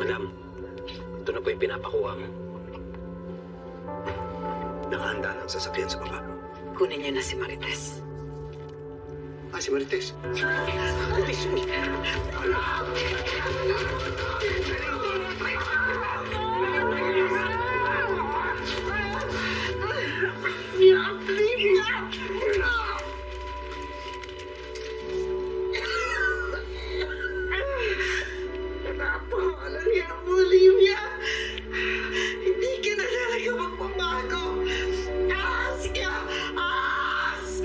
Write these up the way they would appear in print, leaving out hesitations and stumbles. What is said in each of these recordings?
Madam, ito na po yung pinapakuha mo. Nakahanda ng sasakyan sa baba. Kunin niyo na si Marites. Si Marites. Marites! Napakalalya mo, Olivia! Hindi ka na talaga magbabago! Aas ka! Aas!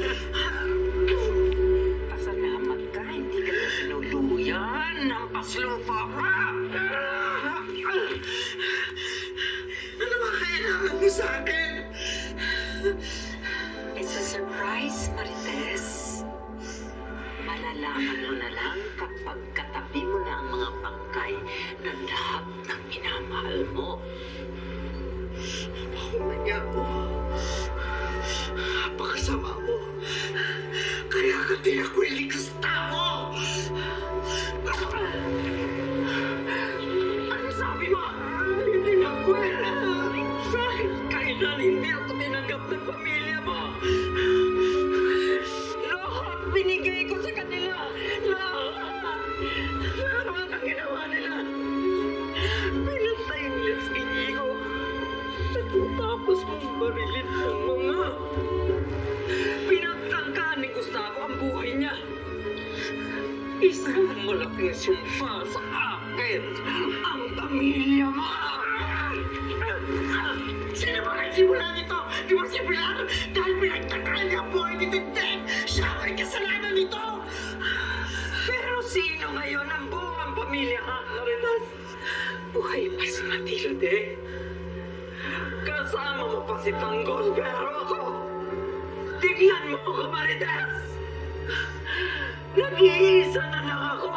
Pasalamat ka, hindi ka na sinuluyan. Nampaslupa ka! Ano ba kailangan mo sa akin? It's a surprise, Marites. Malalaman mo na lang kapag katabi mo na ang mga bangkay ng lahat ng minamahal mo. Napakumanya mo. Napakasama mo. Kaya ka tinakwili, Gustavo! Ano sabi mo? Hindi nakwila. Kahit kailan hindi ako tinanggap ng pamilya mo. Lahat binigay ko sa kanila. Lahat. Pero anong ginawa nila? Pinatay nila si Inigo. Tapos mong barilin ng mga. Pinagtangka ni Gustavo ang buhay niya. Isang malaking sumpa sa akin ang pamilya mo. Sino ba nagsimula nito? Di ba si Pilar? Dahil pinagtakaan niya ang buhay ni Tintin. Siya ang kasalanan nito. Pero sino ngayon ang buong pamilya, ha, Marites? Buhay pa si Matilde. Kasama mo pa si Tanggol, pero ako, tignan mo ako, Marites! Nag-iisa na lang ako!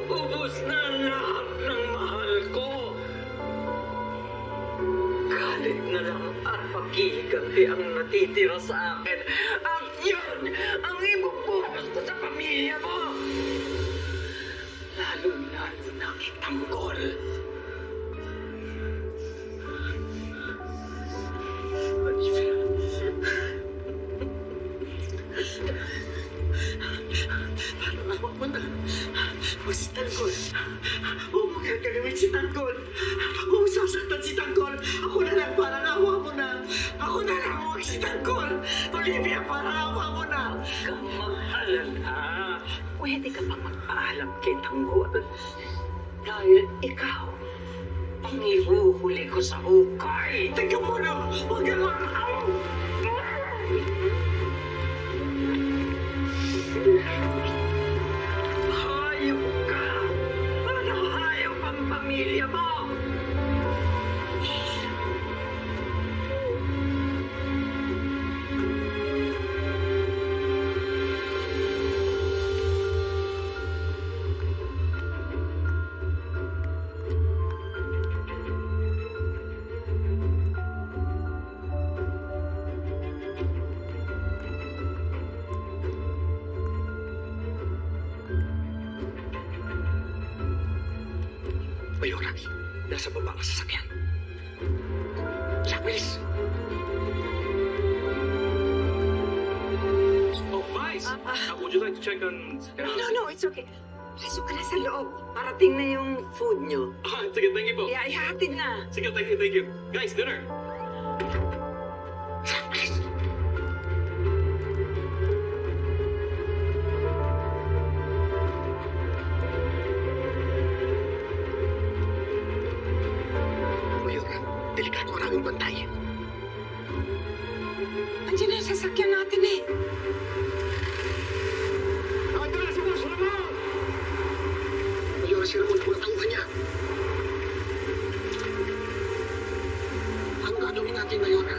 Ubus na ang lahat ng mahal ko! Galit na lang at paghihiganti ang natitira sa akin. At yun ang ibubuhos ko sa pamilya mo! Lalo-lalo na Tanggol. Si Tanggol. Huwag mo gagalawin si Tanggol. Huwag mo sasaktan si Tanggol. Ako na lang, para nawa mo na. Ako na lang, huwag si Tanggol. Olivia, para nawa mo na. Kang mahalata. Pwede ka bang magpaalam kay Tanggol? Dahil ikaw ang ihuhuli ko sa hukay. Teka muna, huwag ka lang. Hayop ka! Ano hayop ang pamilya mo? Mayora, nasa baba ka sa sakyan. Jack, bilis! Oh, Vice! Would you like to check on... No, it's okay. Pasok ka na sa loob. Parating na yung food nyo. Sige, thank you po. Yeah, ihatid na. Sige, thank you. Guys, dinner! Jack, bilis! Mayora, delikado ang aming bantay. Andiyan na yung sasakyan natin eh. Ito na, sumusunod mo! Mayora, sira mo na mga tauhan niya. Ano gagawin natin, Mayora?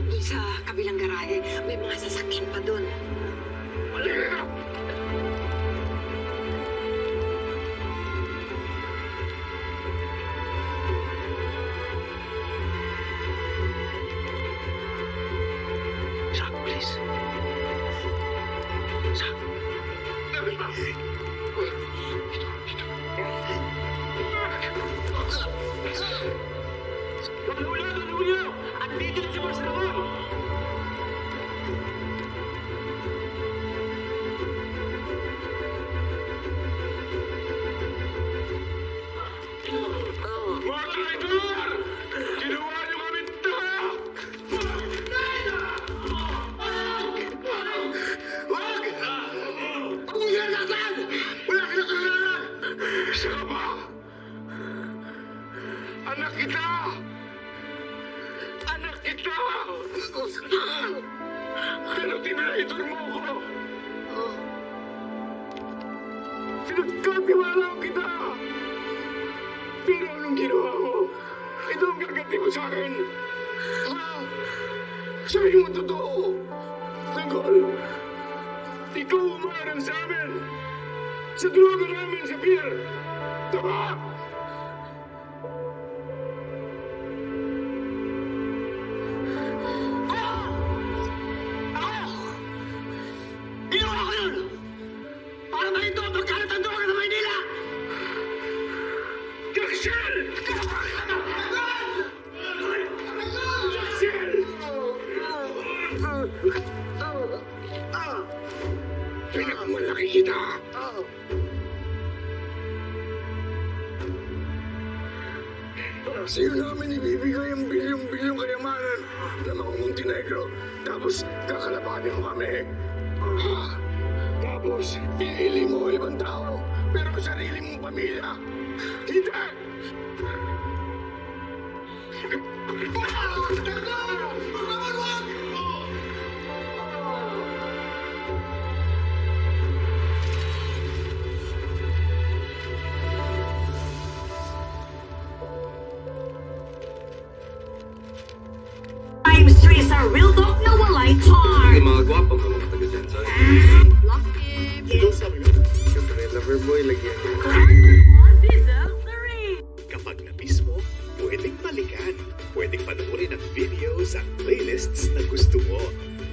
Doon sa kabilang garahe, may mga sasakyan pa doon. Lulu! Andito na si Boss Ramon! Mga traidor! Ginawa niyo kami tanga! Wag! Umuwi na natin! Wala ka na kasalanan! Isa ka ba? Anak kita! Anak kita! Pero tinaitor mo ako! Pinagkatiwala kita! Pero anong ginawa mo? Ito ang gaganti mo sa akin! Sabi mo totoo! Tanggol! Ikaw umarang sa amin! Sa droga namin sa pier! Tama! Ginawa ko yun! Para mahinto ang pagkalat ang droga sa Maynila! Jackson! Jackson! Pinakamalaki kita! Sa'yo namin ibibigay ang bilyong-bilyong kayamanan na mga Montenegro. Tapos kakalabanin mo kami. Tapos pinili mo ibang tao. Pero ang sarili mong pamilya. Hindi! Times 3 sa Real Talk na walay charm. Mga gwapang mga taga dyan sa Lucky. Hello, sabi mo. Siyempre, lover boy, lagyan. Diesel 3. Kapag na-miss mo, pwedeng balikan. Pwedeng panoorin ang videos at playlists na gusto mo.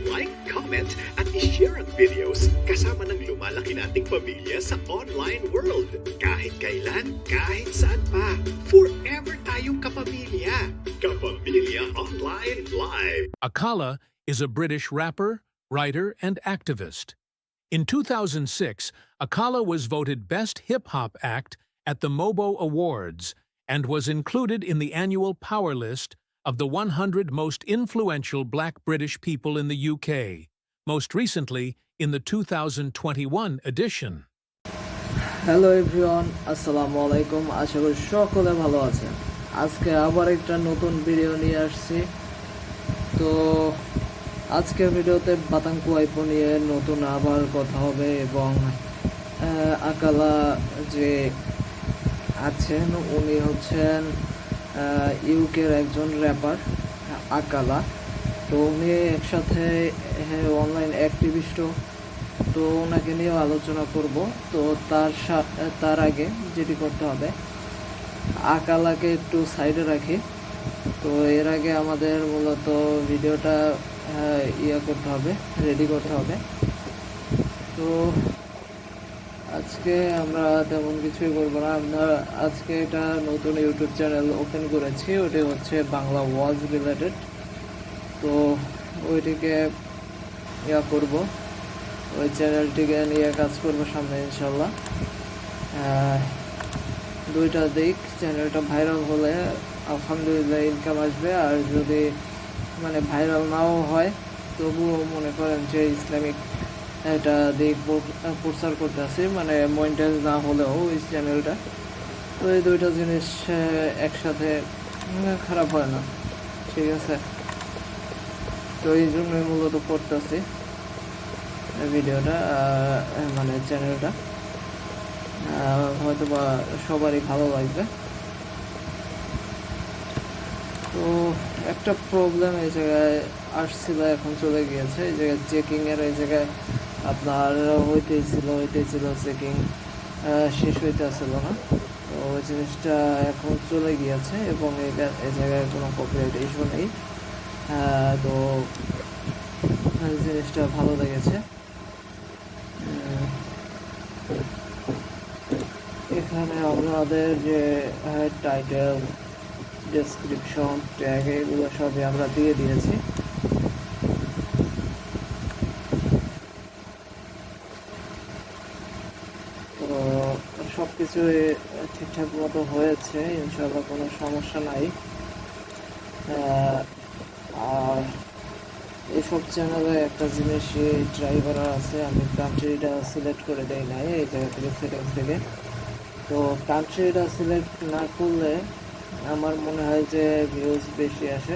Like, comment, at i-share ang videos kasama ng lumalaki nating pamilya sa online world. Kahit kailan, kahit saan pa. Forever tayong kapamilya. Kapamilya Online Live. Akala is a British rapper, writer, and activist. In 2006, Akala was voted Best Hip Hop Act at the MOBO Awards and was included in the annual Power List of the 100 most influential Black British people in the UK, most recently in the 2021 edition. Hello everyone, আসসালামু আলাইকুম। আশা করি সকলে ভালো আছেন। আজকে আবার একটা নতুন ভিডিও নিয়ে আসছি। তো আজকের ভিডিওতে বাতাঙ্কু আইপো নিয়ে নতুন আবার কথা হবে এবং আকালা যে আছেন উনি হচ্ছেন ইউকের একজন র্যাপার আকালা। তো উনি একসাথে অনলাইন অ্যাক্টিভিস্টও। তো ওনাকে নিয়েও আলোচনা করব। তো তার আগে যেটি করতে হবে, আকালাকে একটু সাইডে রাখি। তো এর আগে আমাদের মূলত ভিডিওটা করতে হবে, রেডি করতে হবে। তো আজকে আমরা তেমন কিছুই করবো না। আমরা আজকে এটা নতুন ইউটিউব চ্যানেল ওপেন করেছি, ওটি হচ্ছে বাংলা ওয়াজ রিলেটেড। তো ওইটিকে করব, ওই চ্যানেলটিকে নিয়ে কাজ করবো সামনে ইনশাল্লাহ। দুইটা দিক, চ্যানেলটা ভাইরাল হলে আলহামদুলিল্লাহ ইনকাম আসবে, আর যদি মানে ভাইরাল নাও হয় তবুও মনে করেন যে ইসলামিক একটা দিক প্রচার করতে আসি, মানে মনিটাইজ না হলেও ওই চ্যানেলটা। তো এই দুইটা জিনিস একসাথে খারাপ হয় না, ঠিক আছে। তো এই জন্যই মূলত করতেছি ভিডিওটা, মানে চ্যানেলটা হয়তো বা সবারই ভালো লাগবে। তো একটা প্রবলেম এই জায়গায় আসছিল, এখন চলে গিয়েছে। এই জায়গায় চেকিংয়ের এই জায়গায় আপনার হইতেছিল চেকিং শেষ হইতে আসছিল না। তো ওই জিনিসটা এখন চলে গিয়েছে এবং এই জায়গায় কোনো কপিরাইট ইস্যু নেই। তো জিনিসটা ভালো লেগেছে। এখানে আমাদের যে টাইটেল, ডেসক্রিপশন, ট্যাগ এগুলো সবই আমরা দিয়ে দিয়েছি। তো সবকিছুই ঠিকঠাক মতো হয়েছে, ইনশাআল্লাহ কোনো সমস্যা নাই। আর এইসব চ্যানেলে একটা জিনিসই ট্রাই করা আছে, আমি কান্ট্রিটা সিলেক্ট করে দেই নাই এই জায়গা থেকে, সেটিংস থেকে। তো কান্ট্রিটা সিলেক্ট না করলে আমার মনে হয় যে ভিউজ বেশি আসে।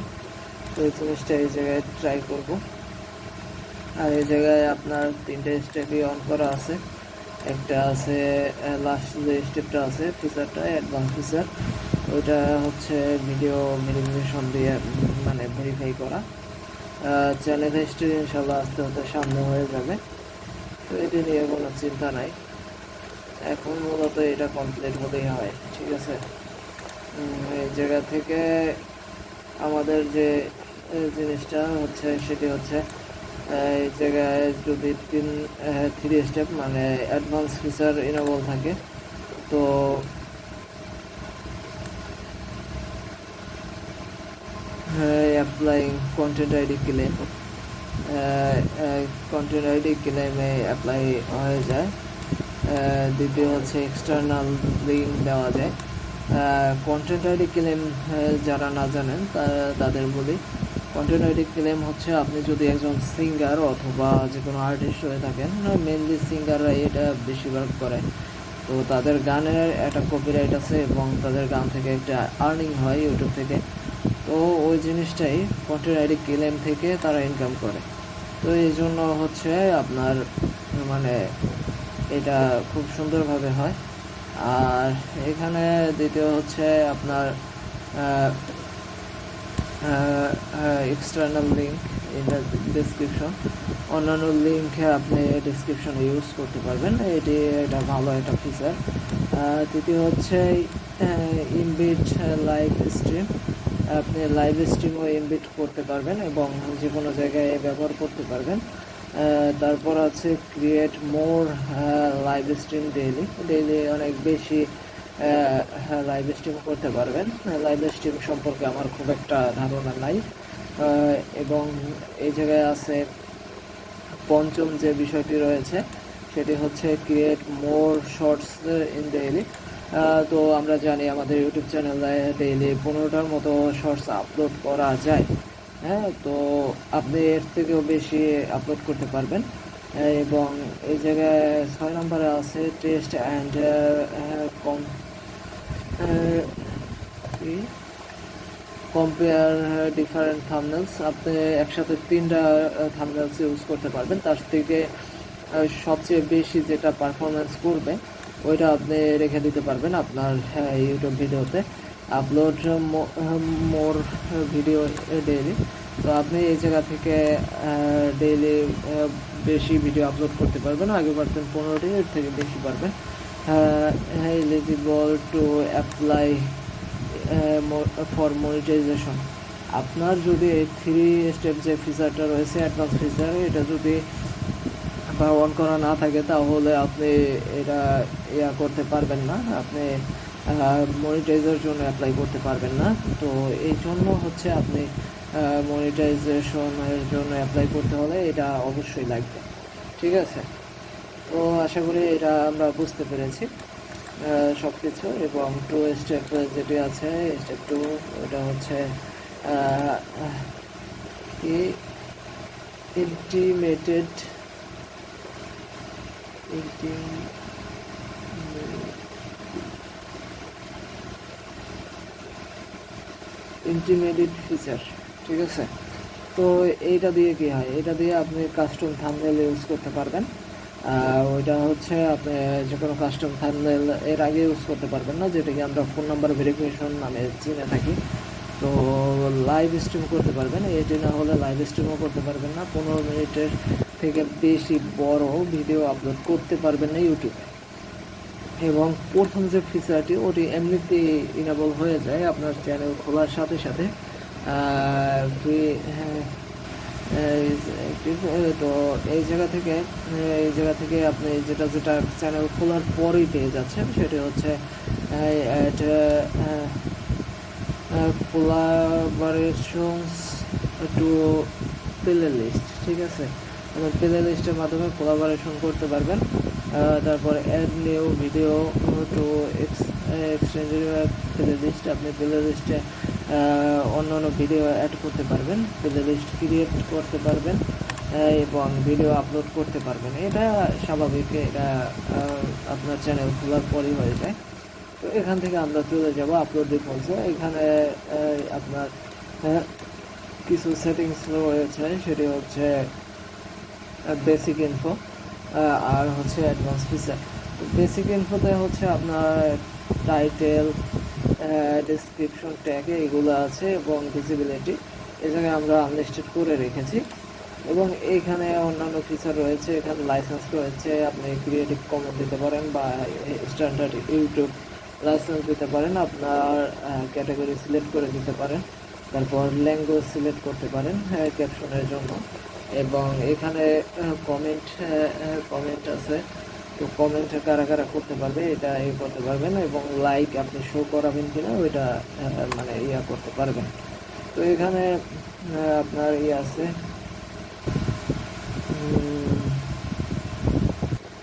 তো এই জিনিসটা এই জায়গায় ট্রাই করব। আর এই জায়গায় আপনার 3টে স্টেপই অন করা আছে। একটা আছে লাস্ট যে স্টেপটা আছে ফিচারটা, অ্যাডভান্স ফিচার, ওইটা হচ্ছে ভিডিও ভেরিফিকেশন দিয়ে মানে ভেরিফাই করা। চ্যানেল হিস্ট্রি ইনশাল্লাহ আস্তে আস্তে সামনে হয়ে যাবে, তো এটা নিয়ে কোনো চিন্তা নাই। এখন মূলত এটা কমপ্লিট হলেই হয়, ঠিক আছে। এই জায়গা থেকে আমাদের যে জিনিসটা হচ্ছে সেটি হচ্ছে এই জায়গায় যদি 3 স্টেপ মানে অ্যাডভান্স ফিচার ইনেবল থাকে, তো applying content ID claim, content ID ক্লেমে অ্যাপ্লাই হয়ে যায়। দ্বিতীয় হচ্ছে এক্সটার্নাল লিঙ্ক দেওয়া যায়। কন্টেন্ট আইডি ক্লেম যারা না জানেন তাদের বলি, কন্টেন্ট আইডি ক্লেম হচ্ছে আপনি যদি একজন সিঙ্গার অথবা যে কোনো আর্টিস্ট হয়ে থাকেন, মেনলি সিঙ্গাররা এটা বেশিরভাগ করে। তো তাদের গানের একটা কপিরাইট আছে এবং তাদের গান থেকে একটা আর্নিং হয় ইউটিউব থেকে। তো ওই জিনিসটাই কন্টেন্ট আইডি ক্লেম থেকে তারা ইনকাম করে। তো এই জন্য হচ্ছে আপনার মানে এটা খুব সুন্দরভাবে হয়। আর এখানে দ্বিতীয় হচ্ছে আপনার external link in the description, অন্যান্য লিঙ্কে আপনি ডেসক্রিপশনে ইউজ করতে পারবেন, এটা ভালো একটা ফিচার। তৃতীয় হচ্ছে ইনবিট লাইভ স্ট্রিম, আপনি লাইভ স্ট্রিমও ইনবিট করতে পারবেন এবং যে কোনো জায়গায় ব্যবহার করতে পারবেন। তারপর আছে ক্রিয়েট মোর লাইভ স্ট্রিম ডেইলি অনেক বেশি লাইভ স্ট্রিম করতে পারবেন। লাইভ স্ট্রিম সম্পর্কে আমার খুব একটা ধারণা নাই। এবং এই জায়গায় আছে পঞ্চম যে বিষয়টি রয়েছে সেটি হচ্ছে create more shorts in daily. তো আমরা জানি আমাদের ইউটিউব চ্যানেলে ডেইলি 15টার মতো শর্টস আপলোড করা যায়। হ্যাঁ, তো আপনি এর থেকেও বেশি আপলোড করতে পারবেন। এবং এই জায়গায় 6 নম্বরে আছে টেস্ট অ্যান্ড কম্পেয়ার ডিফারেন্ট থাম্বনেলস। আপনি একসাথে 3টা থাম্বনেলস ইউজ করতে পারবেন, তার থেকে সবচেয়ে বেশি যেটা পারফরমেন্স করবে ওইটা আপনি রেখে দিতে পারবেন আপনার ইউটিউব ভিডিওতে। আপলোড মোর ভিডিও ডেইলি, তো আপনি এই জায়গা থেকে ডেইলি বেশি ভিডিও আপলোড করতে পারবেন। আগে পারতেন 15টি, এর থেকে বেশি পারবেন। Eligible to apply for monetisation, আপনার যদি এই 3 স্টেপ যে ফিচারটা রয়েছে অ্যাডভান্স ফিচার, এটা যদি বা অন করা না থাকে তাহলে আপনি এটা করতে পারবেন না, আপনি মনিটাইজের জন্য অ্যাপ্লাই করতে পারবেন না। তো এই জন্য হচ্ছে আপনি মনিটাইজেশনের জন্য অ্যাপ্লাই করতে হলে এটা অবশ্যই লাগবে, ঠিক আছে। তো আশা করি এটা আমরা বুঝতে পেরেছি সব কিছু। এবং 2 স্টেপ যেটি আছে, স্টেপ 2 ওটা হচ্ছে ইন্টিমেটেড ফিচার, ঠিক আছে। তো এইটা দিয়ে কি হয়, এটা দিয়ে আপনি কাস্টম থাম্বনেল ইউজ করতে পারবেন। ওইটা হচ্ছে আপনি যে কোনো কাস্টম থাম্বনেল এর আগে ইউজ করতে পারবেন না, যেটাকে আমরা ফোন নাম্বার ভেরিফিকেশন নামে চিনে থাকি। তো লাইভ স্ট্রিম করতে পারবেন, এটি না হলে লাইভ স্ট্রিমও করতে পারবেন না। 15 মিনিটের থেকে বেশি বড় ভিডিও আপলোড করতে পারবেন না ইউটিউবে। এবং প্রথম যে ফিচারটি ওটি এমনিতেই ইনেবল হয়ে যায় আপনার চ্যানেল খোলার সাথে সাথে। তো এই জায়গা থেকে আপনি যেটা চ্যানেল খোলার পরেই পেয়ে যাচ্ছেন সেটা হচ্ছে কোলাবোরেশনস টু প্লে লিস্ট, ঠিক আছে। প্লে লিস্টের মাধ্যমে কোলাবোরেশন করতে পারবেন। তারপর add new video to exchange playlist, আপনি প্লে লিস্টে অন্যান্য ভিডিও অ্যাড করতে পারবেন, প্লে লিস্ট ক্রিয়েট করতে পারবেন এবং ভিডিও আপলোড করতে পারবেন। এটা স্বাভাবিক, এটা আপনার চ্যানেল খোলার পরই হয়ে যায়। তো এখান থেকে আমরা চলে যাব আপলোড ডিফল্টসে। এখানে আপনার কিছু সেটিংস রয়েছে, সেটি হচ্ছে বেসিক ইনফো আর হচ্ছে অ্যাডভান্স ফিচার। বেসিক ইনফোতে হচ্ছে আপনার টাইটেল, ডেসক্রিপশন ট্যাগ এগুলো আছে এবং ভিজিবিলিটি এই জায়গায় আমরা আনলিস্টেড করে রেখেছি। এবং এইখানে অন্যান্য ফিচার রয়েছে, এখানে লাইসেন্স রয়েছে, আপনি ক্রিয়েটিভ কমন দিতে পারেন বা স্ট্যান্ডার্ড ইউটিউব লাইসেন্স দিতে পারেন, আপনার ক্যাটাগরি সিলেক্ট করে দিতে পারেন, তারপর ল্যাঙ্গুয়েজ সিলেক্ট করতে পারেন ক্যাপশনের জন্য। এবং এখানে কমেন্ট আছে, তো কমেন্ট কারা কারা করতে পারবে এটা করতে পারবেন এবং লাইক আপনি শো করাবেন কিনা ওইটা মানে করতে পারবেন। তো এখানে আপনার আছে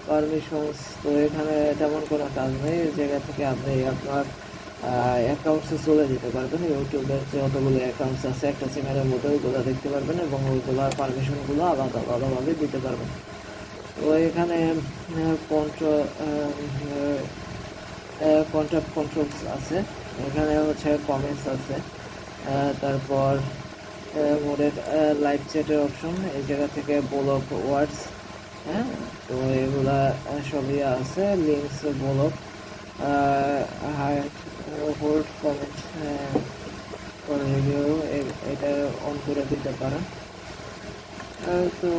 পারমিশনস, তো এখানে তেমন কোনো কাজ নেই। এই জায়গা থেকে আপনি আপনার অ্যাকাউন্টসে চলে যেতে পারবেন, ইউটিউবের যতগুলো অ্যাকাউন্টস আছে একটা চ্যানেলের মধ্যে ওইগুলো দেখতে পারবেন এবং ওইগুলোর পারমিশনগুলো আলাদাভাবে দিতে পারবেন। তো এখানে কন্ট্যাক্ট কন্ট্রোলস আছে, এখানে হচ্ছে কমেন্টস আছে, তারপর মোডের লাইভ চ্যাটের অপশন, এই জায়গা থেকে ব্লক ওয়ার্ডস, হ্যাঁ, তো এগুলা সবই আছে, links block, hold comment review এটা অন করে দিতে পারেন। তো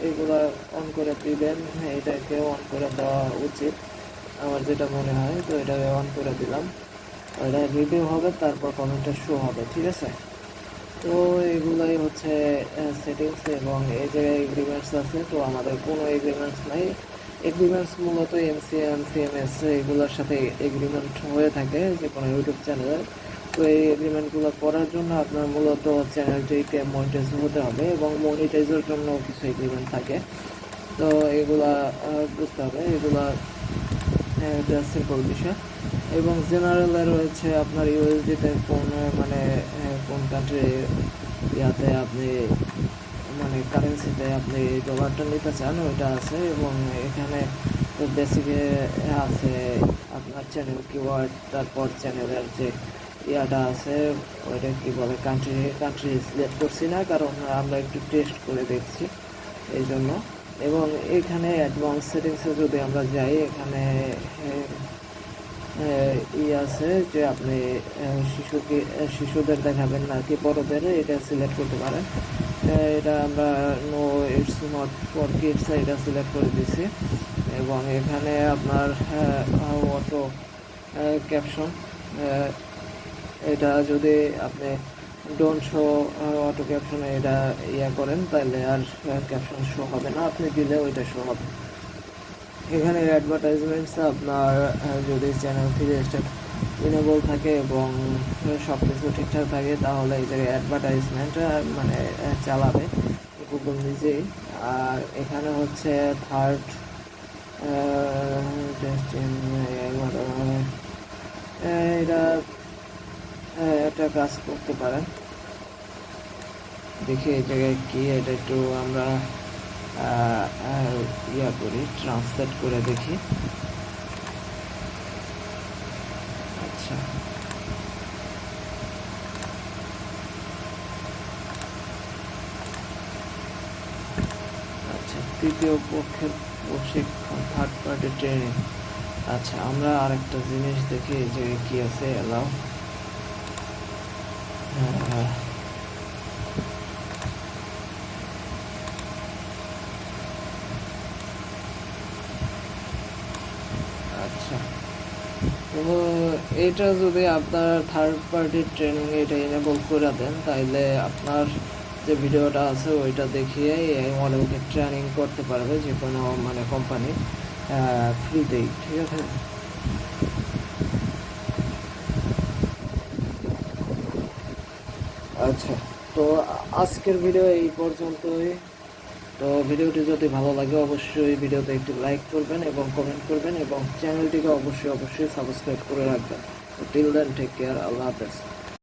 এগুলা অন করে দিবেন, এটাকে অন করে দেওয়া উচিত আমার যেটা মনে হয়। তো এটাকে অন করে দিলাম, এটা রিভিউ হবে, তারপর কমেন্টটা শো হবে, ঠিক আছে। তো এগুলাই হচ্ছে সেটিংস এবং এই জায়গায় এগ্রিমেন্টস আছে। তো আমাদের কোনো এগ্রিমেন্টস নাই, এগ্রিমেন্টস মূলত এমসিএম, সিএমএস এগুলোর সাথে এগ্রিমেন্ট হয়ে থাকে যে কোনো ইউটিউব চ্যানেলের। তো এই এগ্রিমেন্টগুলো করার জন্য আপনার মূলত চ্যানেলটিকে মনিটাইজ হতে হবে এবং মনিটাইজের জন্য কিছু এগ্রিমেন্ট থাকে। তো এগুলা বুঝতে হবে, এগুলা এটা সিম্পল বিষয়। এবং জেনারেলে রয়েছে আপনার ইউএসডিতে কোন কোন কান্ট্রি ইয়াতে আপনি মানে কারেন্সিতে আপনি ডলারটা নিতে চান ওইটা আছে। এবং এখানে তো বেসিকে আছে আপনার চ্যানেল কিওয়ার্ড, তারপর চ্যানেলের যে ইয়াটা আছে ওইটা কি বলে কান্ট্রি সিলেক্ট করছি না, কারণ আমরা একটু টেস্ট করে দেখছি এই জন্য। এবং এখানে অ্যাডভান্স সেটিংসে যদি আমরা যাই, এখানে আছে যে আপনি শিশুদের দেখাবেন নাকি বড়দের, এটা সিলেক্ট করতে পারেন। এটা আমরা no it's not for kids এটা সিলেক্ট করে দিছি। এবং এখানে আপনার অটো ক্যাপশন, এটা যদি আপনি ডোন্ট শো অটো ক্যাপশনে এটা করেন তাহলে আর ক্যাপশন শো হবে না, আপনি দিলে ওইটা শো হবে। এখানে অ্যাডভার্টাইজমেন্টস আপনার যদি চ্যানেল থেকে ইনেবল থাকে এবং সব কিছু ঠিকঠাক থাকে তাহলে এই জায়গায় অ্যাডভার্টাইজমেন্ট মানে চালাবে গুগল নিজেই। আর এখানে হচ্ছে থার্ড এটা একটা কাজ করতে পারেন, দেখি এই জায়গায় কি, এটা একটু আমরা করি, ট্রান্সলেট করে দেখি। আচ্ছা, তৃতীয় পক্ষের প্রশিক্ষণ, থার্ড পার্টি ট্রেনিং। আচ্ছা, আমরা আরেকটা জিনিস দেখি এই জায়গায় কি আছে, এলাও। আচ্ছা, তো এটা যদি আপনার থার্ড পার্টি ট্রেনিং এটা এনেবল করে দেন তাহলে আপনার যে ভিডিওটা আছে ওইটা দেখিয়ে এই মডেলকে ট্রেনিং করতে পারবে যে কোনো মানে কোম্পানি ফ্রিতেই, ঠিক আছে। আচ্ছা, তো আজকের ভিডিও এই পর্যন্তই। তো ভিডিওটি যদি ভালো লাগে অবশ্যই ভিডিওতে একটি লাইক করবেন এবং কমেন্ট করবেন এবং চ্যানেলটিকে অবশ্যই সাবস্ক্রাইব করে রাখবেন। টিল দেন টেক কেয়ার, আল্লাহ হাফেজ।